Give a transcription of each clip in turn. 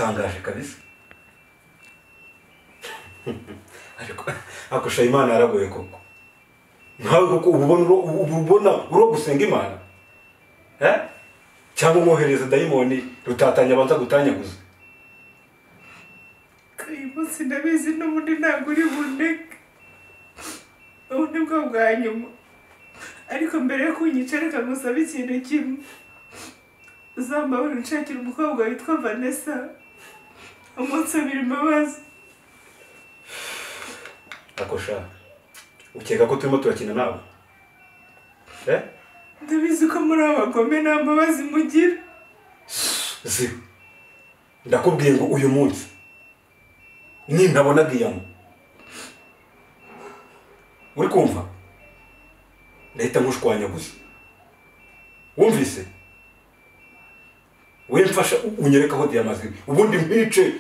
biratangaje kabisa. Ariko akusha Imana yaragoye koko. Nkawe koko ubona uro gusenga Imana. Cyangwa umwohereza dayimoni rutatanya abanza gutanyaguza. Kayimo sinabizi n'ubundi ntabwo uri bundeke. Ubu nibwo bwa nyuma. Ariko mbere yo kunyica reka ngusaba ikintu kimwe. Uzambabura unshakira umukobwa witwa Vanessa. Umusabira imbabazi. Akosha, ukeka ko turimo turakina nawe? Ndabizi ko muri abagome nta mbabazi mugira. Ziba, ndakubwiye ngo uyu munsi nintabona diyama, uri kumva? Ndahita nkushwanya gusa. Wumvise? Wemfasha unyerekaho diyama zibi, ubundi mpice.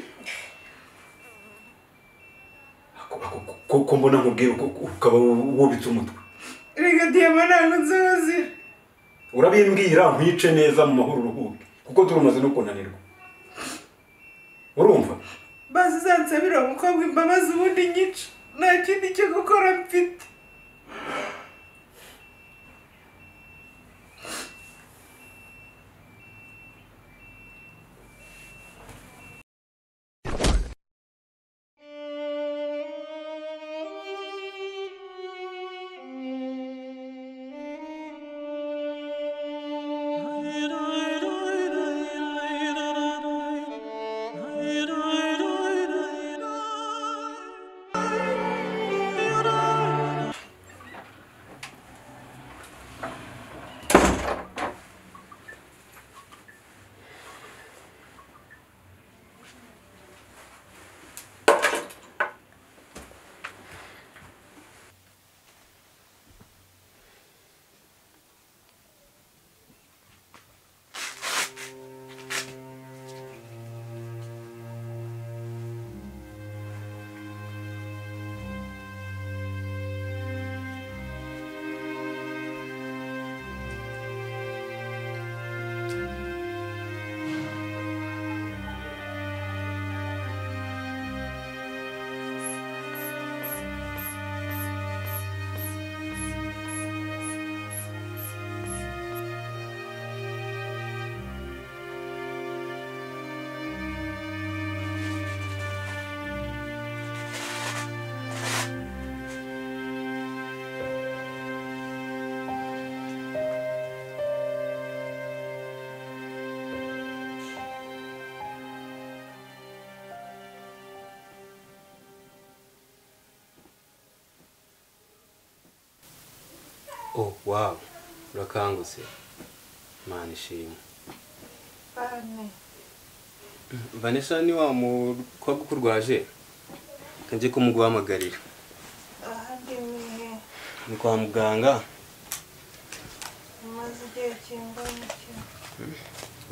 Ko mbona nkubwira ukaba wubitse umutwe. Rega diyama ntabwo nzazira. Urabimbwira nkwice neza mu mahoro uruhuke, kuko turumaze no kunanirwa. Urumva? Bazi zansabira umukobwa imbabazi ubundi nyica. Nta kindi cyo gukora mfite. Oh, wow. Urakangutse. Mana ishimwe. Vanessa ni wa mukobwa ukurwaje? Kanjye ko muguhamagarira. Ni kwa muganga.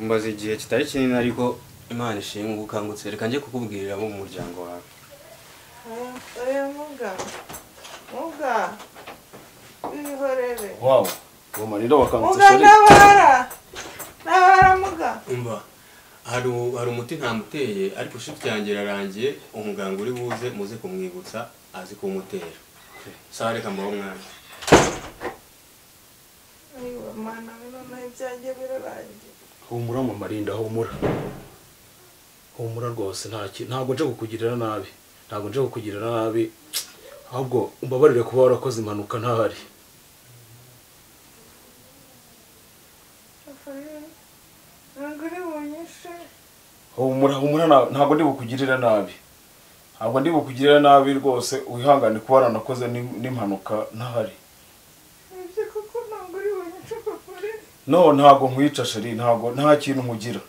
Umaze igihe kitari kinini ariko Imana ishimwe ukangutse. Reka njye kukubwirira abo mu muryango wawe. Muga. Wow, namarira wakangutse shari. Muga nabara muga. Umva. Hari umuti ntamuteye ariko shift yanjye rarangiye umuganga uri buze muze kumwibutsa azi kumutera. Sawa reka mbaho mwana. Ayiwa mana none ibyanjye birarangiye. Humura mu marinda humura. Humura rwose ntago nje kukugirira nabi. Ntago nje kukugirira nabi. Ahubwo umbabarire kuba warakoze impanuka ntahari. Humura ntago ndi bukugirira nabi. Ntago ndi bukugirira nabi rwose wihangane kuba waranakoze n'impanuka ntahari. No ntago nkwica sheri nta kintu nkugira.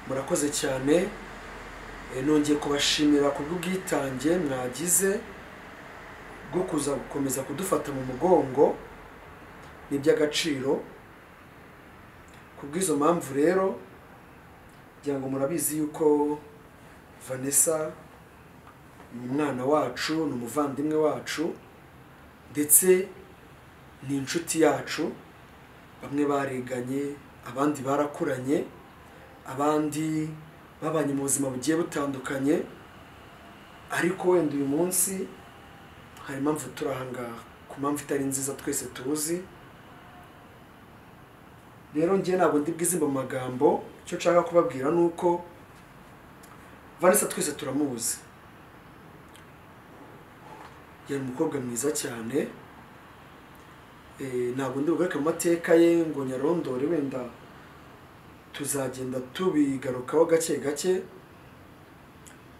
murakoze cyane nongeye kubashimira kubw'ubwitange mwagize bwo kuza gukomeza kudufata mu mugongo n'iby'agaciro kubw'izo mpamvu rero kugira ngo murabizi yuko Vanessa ni umwana wacu ni umuvandimwe wacu ndetse ni inshuti yacu bamwe bariganye abandi barakuranye abandi babanye mu buzima bugiye butandukanye ariko wenda uyu munsi hari impamvu turahangaha ku mpamvu itari nziza twese tuzi rero njye ntabwo ndi bwizimba mu magambo icyo nshaka kubabwira ni uko Vanessa twese turamuzi yari umukobwa mwiza cyane ntabwo ndi bugaruke mu mateka ye ngo nyarondore wenda tuzagenda tubigarukaho gake gake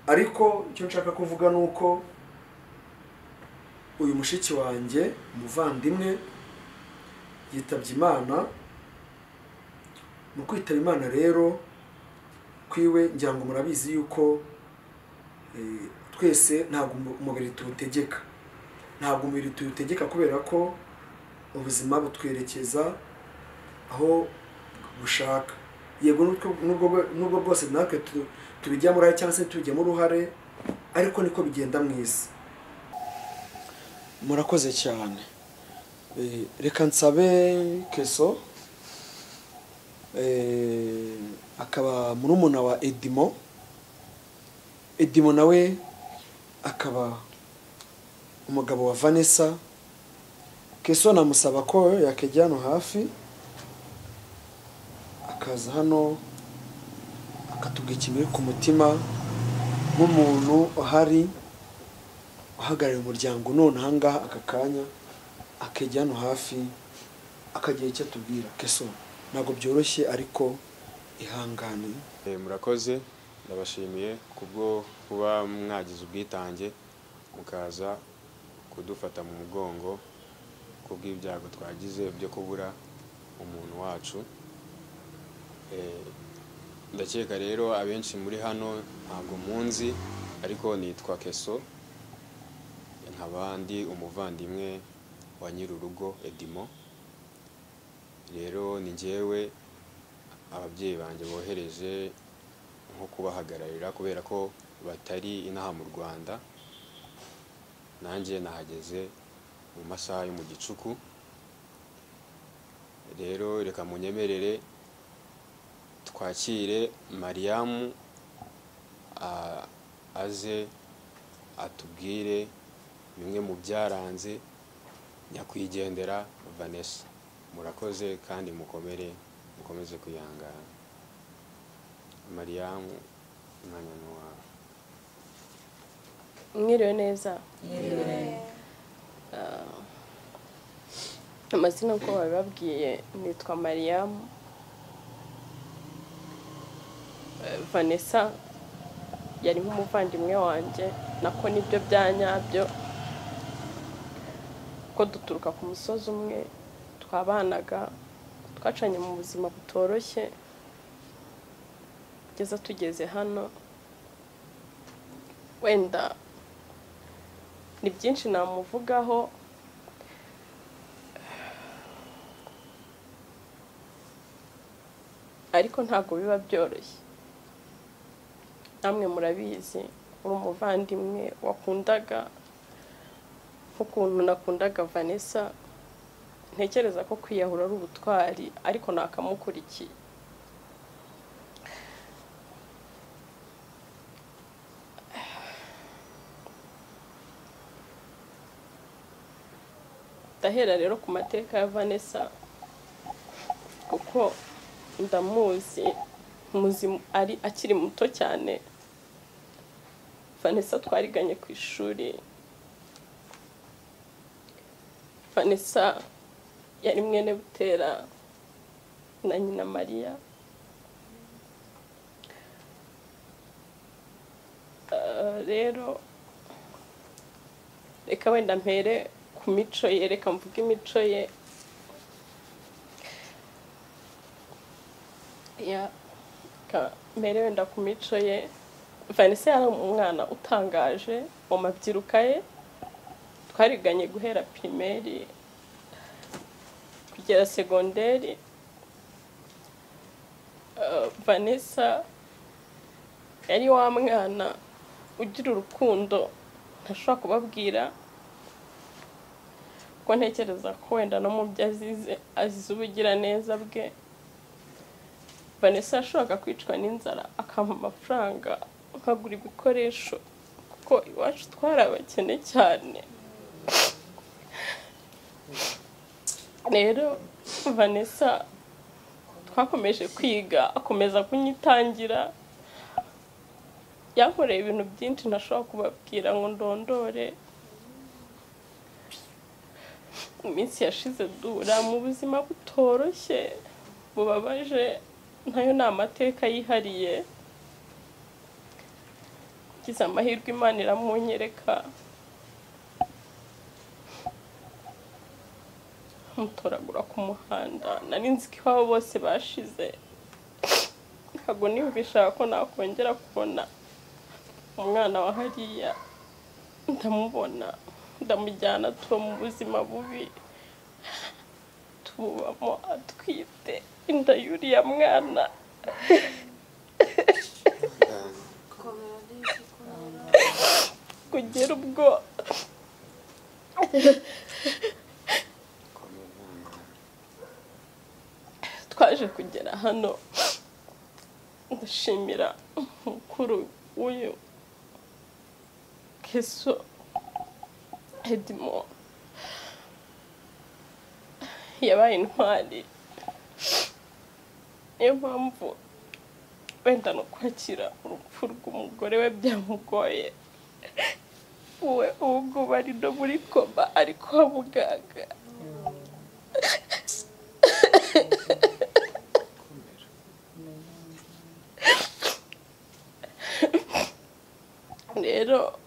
ariko icyo nshaka kuvuga ni uko uyu mushiki wanjye umuvandimwe yitabye Imana mu kwitaba Imana rero kwiwe ngira ngo murabizi yuko twese ntabwo umubiri tuwutegeka ntabwo umubiri tuwutegeka kubera ko ubuzima butwerekeza aho bushaka yego nubwo bwose natwe tubijyamo uruhare cyangwa se tubijyamo uruhare ariko niko bigenda mu isi murakoze cyane reka nsabe Keso akaba murumuna wa Edimo nawe akaba umugabo wa Vanessa Keso namusaba ko yakejya hano hafi akaza hano akatubwira ikimuri ku mutima nk'umuntu uhari uhagarariye umuryango none ahangaha aka kanya akejya hano hafi akagira icyo atubwira Keso ntabwo byoroshye ariko ihangane murakoze ndabashimiye kubwo kuba mwagize ubwitange mukaza kudufata mu mugongo kubw'ibyago twagize byo kubura umuntu wacu ndakeka rero abenshi muri hano ntabwo munzi ariko nitwa Keso nk'abandi umuvandimwe wa nyir'urugo Edimo rero ni njyewe ababyeyi banjye bohereje nko kubahagararira kubera ko batari inaha mu Rwanda nanjye nahageze mu masaha yo mu gicuku rero reka munyemerere twakire Mariam aze atubwire bimwe mu byaranze nyakwigendera Vanessa murakoze kandi mukomeze kwihangana Mariam umwanya ni wawe mwiriwe neza amazina uko babibabwiye nitwa Mariam Vanessa yari nk'umuvandimwe wanjye nako nibyo byanyabyo ko duturuka ku musozi umwe twabanaga twacanye mu buzima butoroshye kugeza tugeze hano wenda ni byinshi namuvugaho ariko ntabwo biba byoroshye namwe murabizi uri umuvandimwe wakundaga nk'ukuntu nakundaga Vanessa ntekereza ko kwiyahura ari ubutwari ariko nakamukurikiye. Ndahera rero ku mateka ya Vanessa kuko ndamuzi ari akiri muto cyane. Vanessa twariganye ku ishuri. Vanessa yari mwene Butera na nyina Mariya. Rero reka wenda mpere ku mico ye, reka mvuge imico ye. Mbere wenda ku mico ye, Vanessa yari umwana utangaje mu mabyiruka ye. Twariganye guhera primaire kugera segonderi. Vanessa yari wa mwana ugira urukundo ntashobora kubabwira, ko ntekereza ko wenda no mu byo azize ubugiraneza bwe. Vanessa yashoboraga kwicwa n'inzara akampa amafaranga nkagura ibikoresho kuko iwacu twari abakene cyane. Rero Vanessa twakomeje kwiga, akomeza kunyitangira. Yankoreye ibintu byinshi ntashobora kubabwira ngo ndondore. Iminsi yashize dura mu buzima butoroshye bubabaje, ntayo ni amateka yihariye. Ngize amahirwe Imana iramunyereka, mutoragura ku muhanda. Nari nzi ko iwabo bose bashize, ntabwo niyumvishaga ko nakongera kubona umwana wa hariya. Ndamubona, ndamujyana, tuba mu buzima bubi tubamo, atwite inda y'uriya mwana. Kugera ubwo twaje kugera hano. Ndashimira umukuru w'uyu Keso Edmond, yabaye intwari. Niyo mpamvu wenda no kwakira urupfu rw'umugore we byamugoye. We ubwo bari no muri koma ari kwa muganga. Rero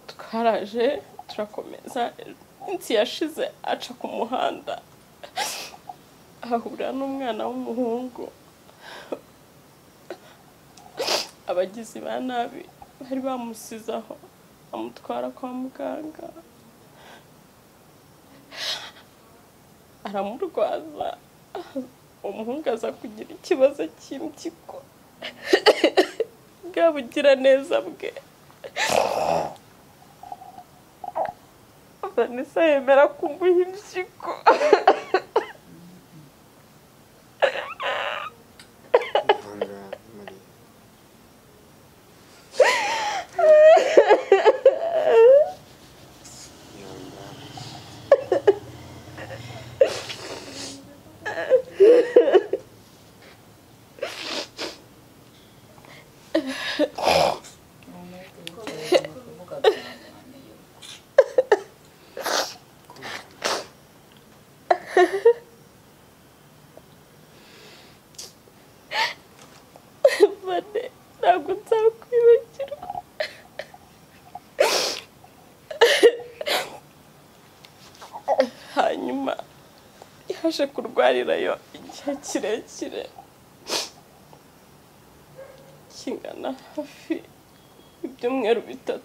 twaraje turakomeza. Iminsi yashize aca ku muhanda ahura n'umwana w'umuhungu. Abagizi ba nabi bari bamusizaho amutwara kwa muganga, aramurwaza. Umuhungu aza kugira ikibazo cy'impyiko, bwabugira neza bwe. Vanessa yemera kumuha impyiko. Ntabwo nzakwibagirwa. Hanyuma yaje kurwarirayo igihe kirekire kingana hafi ibyumweru 3.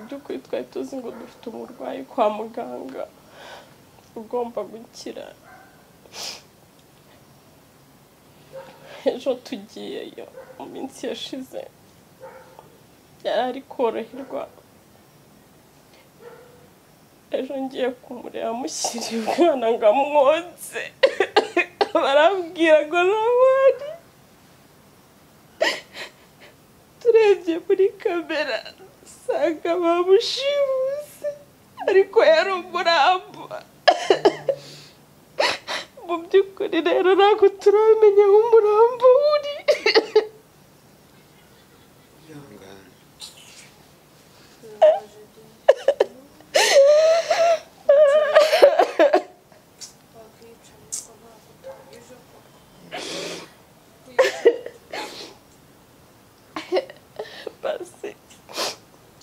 By'ukuri twari tuzi ngo dufite umurwayi kwa muganga ugomba gukira. Ejo tugiyeyo mu minsi yashize ari koroherwa ejo ngiye kumureba mushyiriye umwana ngo amwonse barambwira ngo ntabari turebye muri kamera usanga bamushimuse ariko yari umurambo mu by'ukuri rero ntabwo turamenya aho umurambo uri basi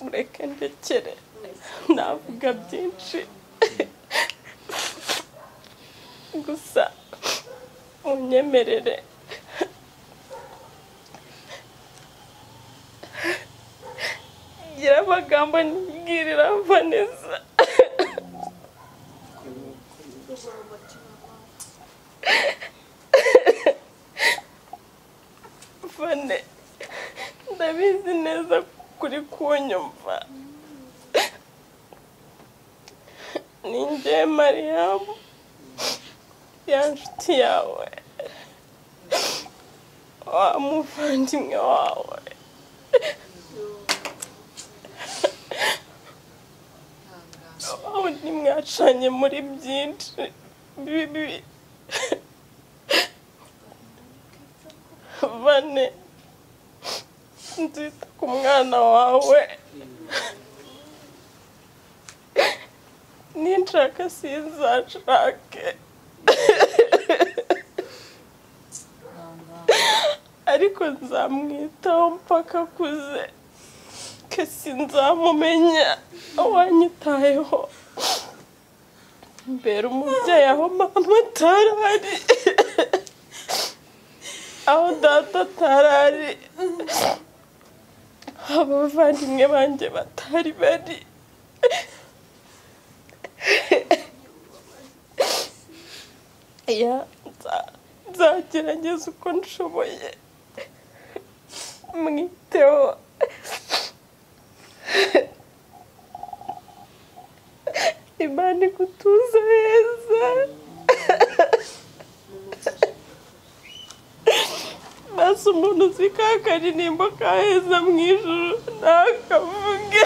ureke ndekere navuga byinshi gusa unyemerere gira amagambo nibwirira Vanessa Vane ndabizi neza kuri kunyumva ninjye Mariyamu ya nshuti yawe wa muvandimwe wawe aho nimwacanye muri byinshi bibi Vane nzita ku mwana wawe ninshaka sinzashake ariko nzamwitaho mpaka akuze ke sinzamumenya wanyitayeho mbere umubyeyi aho mama atarari aho data atarari abavandimwe banjye batari bari nzagerageza uko nshoboye mwiteho Imana igutuze heza maze umuntu uzi ka karirimbo ka heza mu ijuru ntakavuge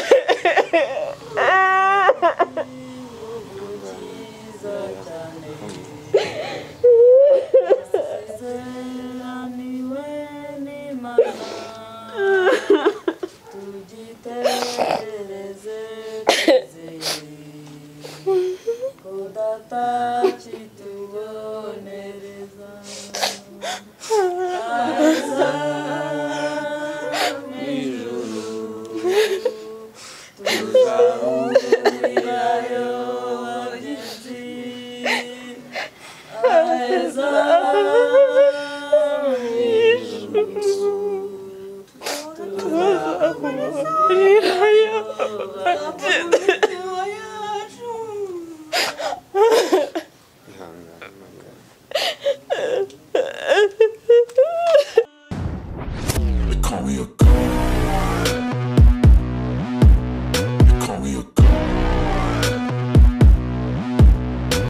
Tugezaho